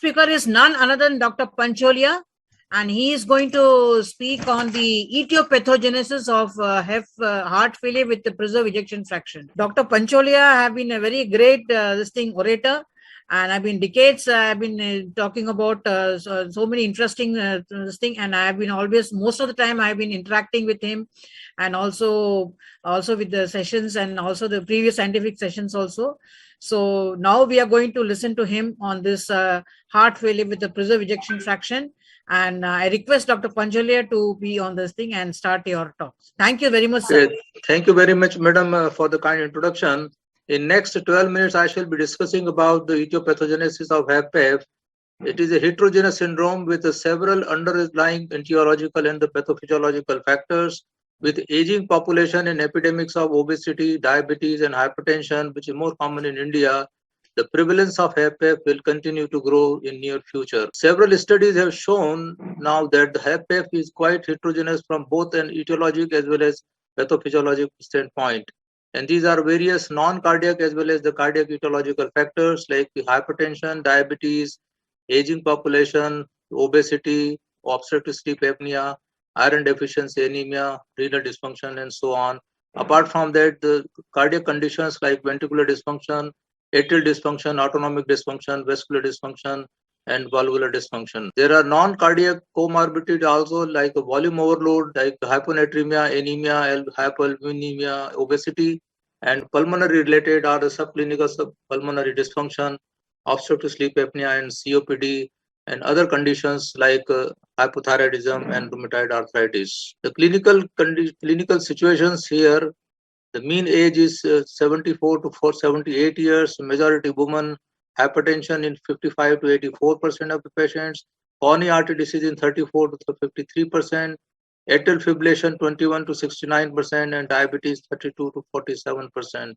speaker is none other than Dr. Pancholia, and he is going to speak on the etiopathogenesis of heart failure with the preserved ejection fraction. Dr. Pancholia have been a very great orator, and I've been decades. I've been talking about so many interesting thing, and I have been always most of the time I've been interacting with him, and also with the sessions and also the previous scientific sessions also. So now we are going to listen to him on this heart failure with the preserved ejection fraction. And I request Dr. Pancholia to be on this thing and start your talks. Thank you very much, sir. Thank you very much, madam, for the kind introduction. In next 12 minutes, I shall be discussing about the etiopathogenesis of HFpEF. It is a heterogeneous syndrome with several underlying etiological and the pathophysiological factors. With aging population and epidemics of obesity, diabetes, and hypertension, which is more common in India, the prevalence of HFpEF will continue to grow in near future. Several studies have shown now that the HFpEF is quite heterogeneous from both an etiologic as well as pathophysiologic standpoint. And these are various non-cardiac as well as the cardiac etiological factors like hypertension, diabetes, aging population, obesity, obstructive sleep apnea, iron deficiency, anemia, renal dysfunction, and so on. Apart from that, the cardiac conditions like ventricular dysfunction, atrial dysfunction, autonomic dysfunction, vascular dysfunction, and valvular dysfunction. There are non-cardiac comorbidities also like volume overload, like hyponatremia, anemia, hypoalbuminemia, obesity, and pulmonary related are the subclinical subpulmonary dysfunction, obstructive sleep apnea, and COPD, and other conditions like hypothyroidism and rheumatoid arthritis. The clinical situations here, the mean age is 74 to 78 years, majority women, hypertension in 55 to 84% of the patients, coronary artery disease in 34 to 53%, atrial fibrillation 21 to 69%, and diabetes 32 to 47%.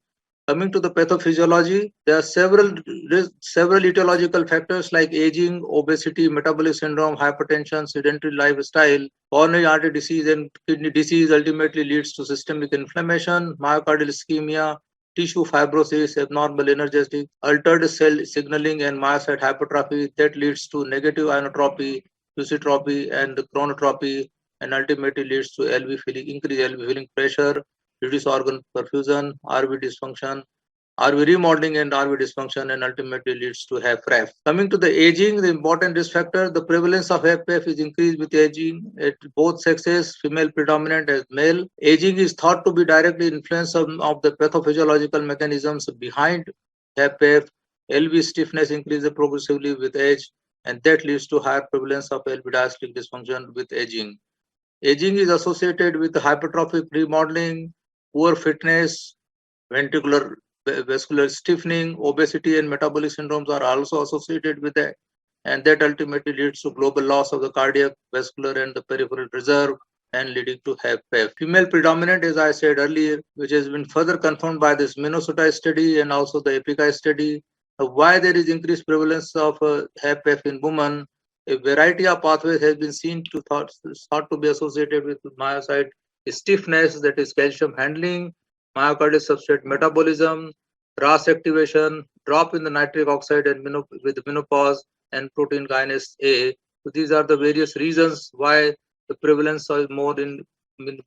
Coming to the pathophysiology, there are several etiological factors like aging, obesity, metabolic syndrome, hypertension, sedentary lifestyle, coronary artery disease, and kidney disease ultimately leads to systemic inflammation, myocardial ischemia, tissue fibrosis, abnormal energetic, altered cell signaling, and myocyte hypertrophy that leads to negative ionotropy, eusotropy, and chronotropy, and ultimately leads to LV filling, increased LV filling pressure, reduced organ perfusion, RV dysfunction, RV remodeling, and RV dysfunction, and ultimately leads to HFrEF. Coming to the aging, the important risk factor, the prevalence of HFpEF is increased with aging at both sexes, female predominant as male. Aging is thought to be directly influence of the pathophysiological mechanisms behind HFpEF. LV stiffness increases progressively with age, and that leads to higher prevalence of LV diastolic dysfunction with aging. Aging is associated with hypertrophic remodeling, poor fitness, ventricular vascular stiffening, obesity, and metabolic syndromes are also associated with that, and that ultimately leads to global loss of the cardiac, vascular, and the peripheral reserve, and leading to HFpEF. Female predominant, as I said earlier, which has been further confirmed by this Minnesota study and also the EPICA study, why there is increased prevalence of HFpEF in women. A variety of pathways has been seen to thought to be associated with myocyte stiffness, that is calcium handling, myocardial substrate metabolism, RAS activation, drop in the nitric oxide and with menopause, and protein kinase A. So these are the various reasons why the prevalence is more in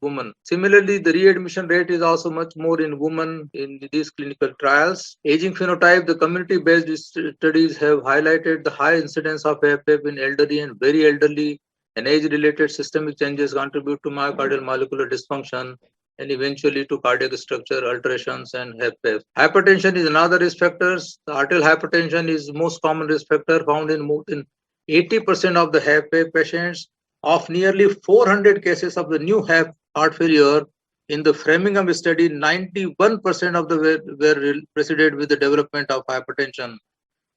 women. Similarly, the readmission rate is also much more in women in these clinical trials. Aging phenotype, the community-based studies have highlighted the high incidence of HFpEF in elderly and very elderly, and age-related systemic changes contribute to myocardial molecular dysfunction and eventually to cardiac structure alterations and HFpEF. Hypertension is another risk factor. The arterial hypertension is the most common risk factor found in more than 80% of the HFpEF patients. Of nearly 400 cases of the new heart failure in the Framingham study, 91% of the were preceded with the development of hypertension.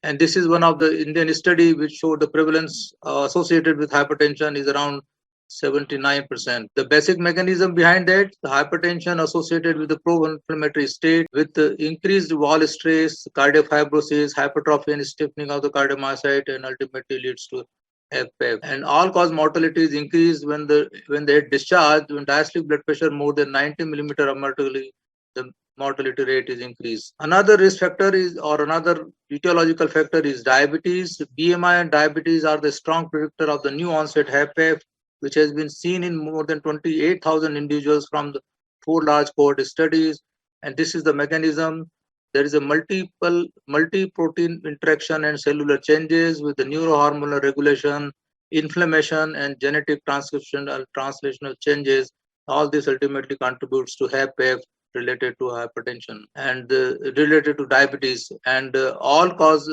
And this is one of the Indian study which showed the prevalence associated with hypertension is around 79%. The basic mechanism behind that, the hypertension associated with the pro-inflammatory state with the increased wall stress, cardiac fibrosis, hypertrophy, and stiffening of the cardiomyocyte, and ultimately leads to HFpEF. And all-cause mortality is increased when they discharge when diastolic blood pressure more than 90 millimeter of mercury. The mortality rate is increased. Another risk factor is, or another etiological factor is diabetes. BMI and diabetes are the strong predictor of the new onset HFpEF, which has been seen in more than 28,000 individuals from the 4 large cohort studies. And this is the mechanism. There is a multi-protein interaction and cellular changes with the neurohormonal regulation, inflammation, and genetic transcriptional translational changes. All this ultimately contributes to HFpEF related to hypertension and related to diabetes, and all cause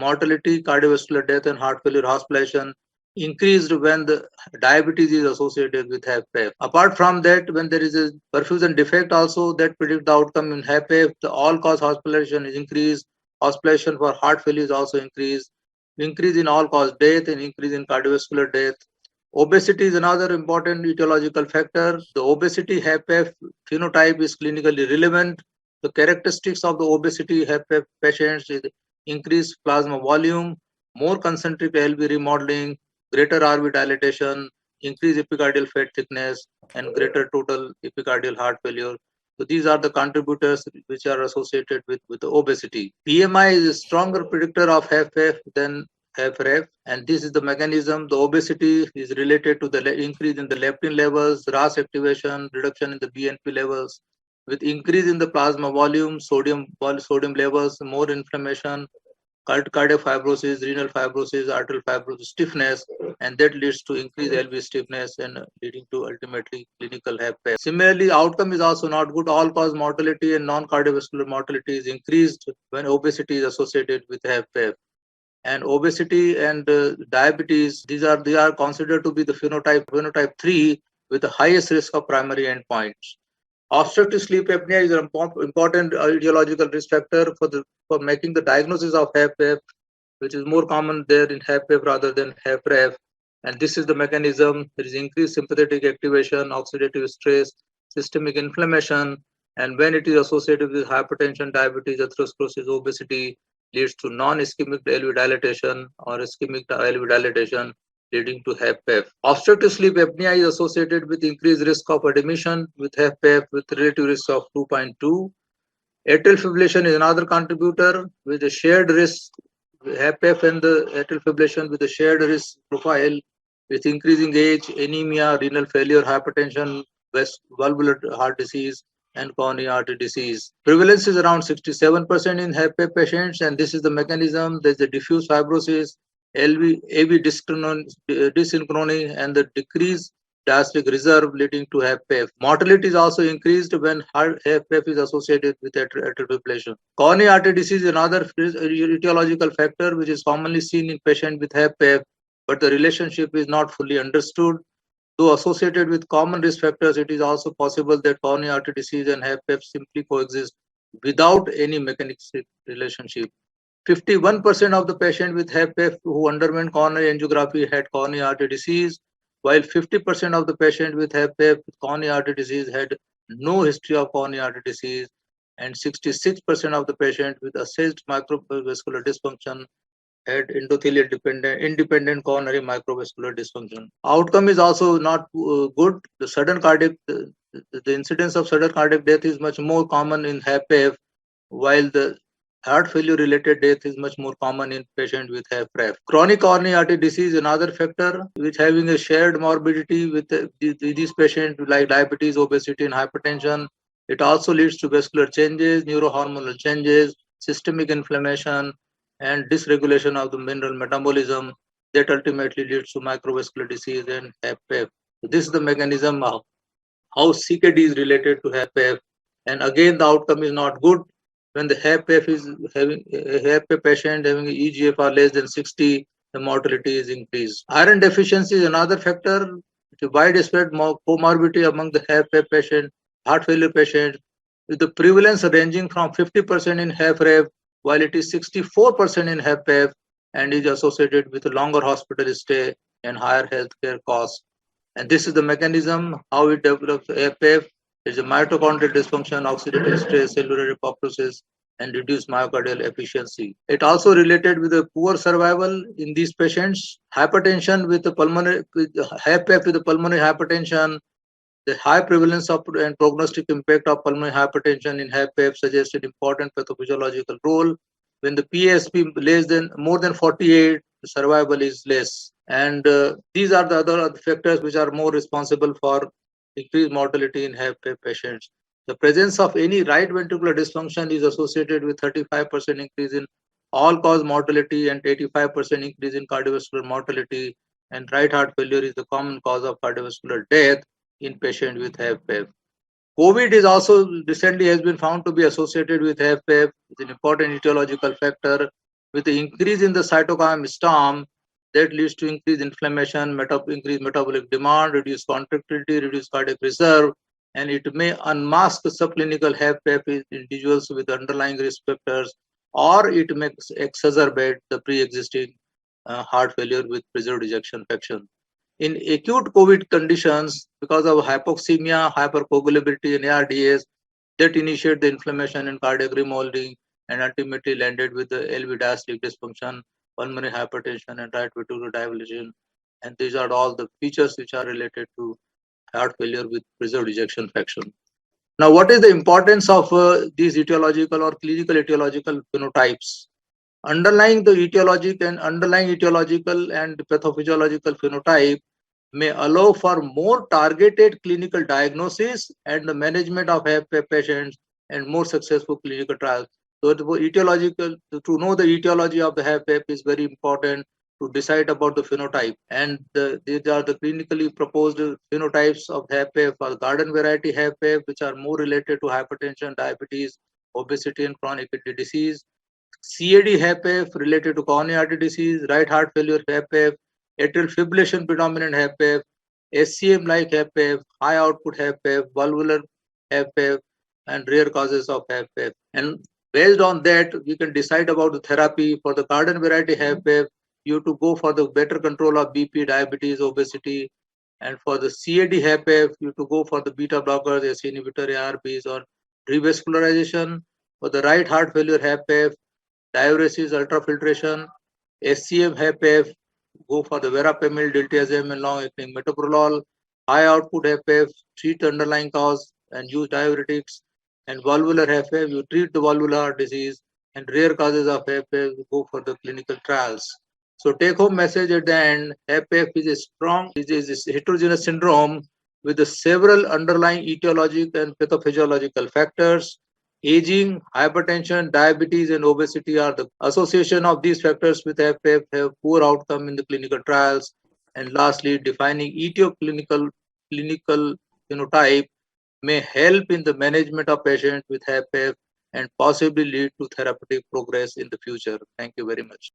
mortality, cardiovascular death, and heart failure hospitalization increased when the diabetes is associated with HFpEF. Apart from that, when there is a perfusion defect also that predict the outcome in HFpEF, the all-cause hospitalization is increased. Hospitalization for heart failure is also increased. Increase in all-cause death and increase in cardiovascular death. Obesity is another important etiological factor. The obesity HFpEF phenotype is clinically relevant. The characteristics of the obesity HFpEF patients is increased plasma volume, more concentric LV remodeling, greater RV dilatation, increased epicardial fat thickness, and greater total epicardial heart failure. So these are the contributors which are associated with the obesity. BMI is a stronger predictor of HFpEF than HFrEF, and this is the mechanism. The obesity is related to the increase in the leptin levels, RAS activation, reduction in the BNP levels, with increase in the plasma volume, sodium levels, more inflammation, cardiac fibrosis, renal fibrosis, arterial fibrosis, stiffness, and that leads to increased LV stiffness and leading to ultimately clinical HFpEF. Similarly, outcome is also not good. All-cause mortality and non-cardiovascular mortality is increased when obesity is associated with HFpEF. And obesity and diabetes, they are considered to be the phenotype 3 with the highest risk of primary endpoints. Obstructive sleep apnea is an important etiological risk factor for making the diagnosis of HFpEF, which is more common there in HFpEF rather than HFrEF. And this is the mechanism. There is increased sympathetic activation, oxidative stress, systemic inflammation, and when it is associated with hypertension, diabetes, atherosclerosis, obesity, leads to non-ischemic LV dilatation or ischemic LV dilatation, leading to HFpEF. Obstructive sleep apnea is associated with increased risk of admission with HFpEF with relative risk of 2.2. Atrial fibrillation is another contributor with a shared risk. HFpEF and the atrial fibrillation with a shared risk profile with increasing age, anemia, renal failure, hypertension, valvular heart disease, and coronary artery disease. Prevalence is around 67% in HFpEF patients, and this is the mechanism. There's a diffuse fibrosis, AV dysynchrony, and the decreased diastolic reserve leading to HFpEF. Mortality is also increased when HFpEF is associated with atrial fibrillation. Coronary artery disease is another etiological factor which is commonly seen in patients with HFpEF, but the relationship is not fully understood. Though associated with common risk factors, it is also possible that coronary artery disease and HFpEF simply coexist without any mechanistic relationship. 51% of the patients with HFpEF who underwent coronary angiography had coronary artery disease, while 50% of the patients with HFpEF with coronary artery disease had no history of coronary artery disease, and 66% of the patients with assessed microvascular dysfunction had endothelial independent coronary microvascular dysfunction. Outcome is also not good. The incidence of sudden cardiac death is much more common in HFpEF, while the heart failure related death is much more common in patients with HFrEF. Chronic coronary artery disease is another factor which having a shared morbidity with these patients like diabetes, obesity, and hypertension. It also leads to vascular changes, neurohormonal changes, systemic inflammation, and dysregulation of the mineral metabolism that ultimately leads to microvascular disease and HFpEF. So this is the mechanism of how CKD is related to HFpEF. And again, the outcome is not good. When the HFpEF is having a HFpEF patient having an eGFR less than 60, the mortality is increased. Iron deficiency is another factor. It's a widespread comorbidity among the HFpEF patient, heart failure patient, with the prevalence ranging from 50% in HFrEF, while it is 64% in HFpEF, and is associated with a longer hospital stay and higher healthcare costs. And this is the mechanism how it develops HFpEF. There's a mitochondrial dysfunction, oxidative stress, cellular apoptosis, and reduced myocardial efficiency. It also related with a poor survival in these patients. Hypertension with the pulmonary, with HFpEF with the pulmonary hypertension The high prevalence of and prognostic impact of pulmonary hypertension in HFpEF suggests an important pathophysiological role. When the PSP more than 48, the survival is less. And these are the other factors which are more responsible for increased mortality in HFpEF patients. The presence of any right ventricular dysfunction is associated with 35% increase in all-cause mortality and 85% increase in cardiovascular mortality. And right heart failure is the common cause of cardiovascular death in patients with HFpEF. COVID is also recently has been found to be associated with HFpEF. It's an important etiological factor. With the increase in the cytokine storm, that leads to increased inflammation, increased metabolic demand, reduced contractility, reduced cardiac reserve, and it may unmask subclinical HFpEF in individuals with underlying risk factors, or it may exacerbate the pre-existing heart failure with preserved ejection fraction. In acute COVID conditions, because of hypoxemia, hypercoagulability, and ARDS, that initiate the inflammation and cardiac remodeling and ultimately landed with the LV diastolic dysfunction, pulmonary hypertension, and right ventricular divulsion. And these are all the features which are related to heart failure with preserved ejection fraction. Now, what is the importance of these etiological or clinical etiological phenotypes? Underlying etiological and pathophysiological phenotype may allow for more targeted clinical diagnosis and the management of HFpEF patients and more successful clinical trials. So to know the etiology of the HFpEF is very important to decide about the phenotype. And these are the clinically proposed phenotypes of HFpEF or garden variety HFpEF, which are more related to hypertension, diabetes, obesity, and chronic kidney disease. CAD HFpEF related to coronary artery disease, right heart failure HFpEF, atrial fibrillation predominant HFpEF, SCM like HFpEF, high output HFpEF, valvular HFpEF, and rare causes of HFpEF. And based on that, we can decide about the therapy. For the garden variety HFpEF, you have to go for the better control of BP, diabetes, obesity. And for the CAD HFpEF, you have to go for the beta blockers, SC inhibitor, ARBs, or revascularization. For the right heart failure HFpEF, diuresis, ultrafiltration. SCM HFpEF, go for the verapamil, diltiazem, and long-acting metoprolol. High output HFpEF, treat underlying cause and use diuretics. And valvular HFpEF, you treat the valvular heart disease. And rare causes of HFpEF, go for the clinical trials. So take home message at the end, HFpEF is a heterogeneous syndrome with several underlying etiologic and pathophysiological factors. Aging, hypertension, diabetes, and obesity are the association of these factors with HFpEF have poor outcome in the clinical trials. And lastly, defining etioclinical phenotype may help in the management of patients with HFpEF and possibly lead to therapeutic progress in the future. Thank you very much.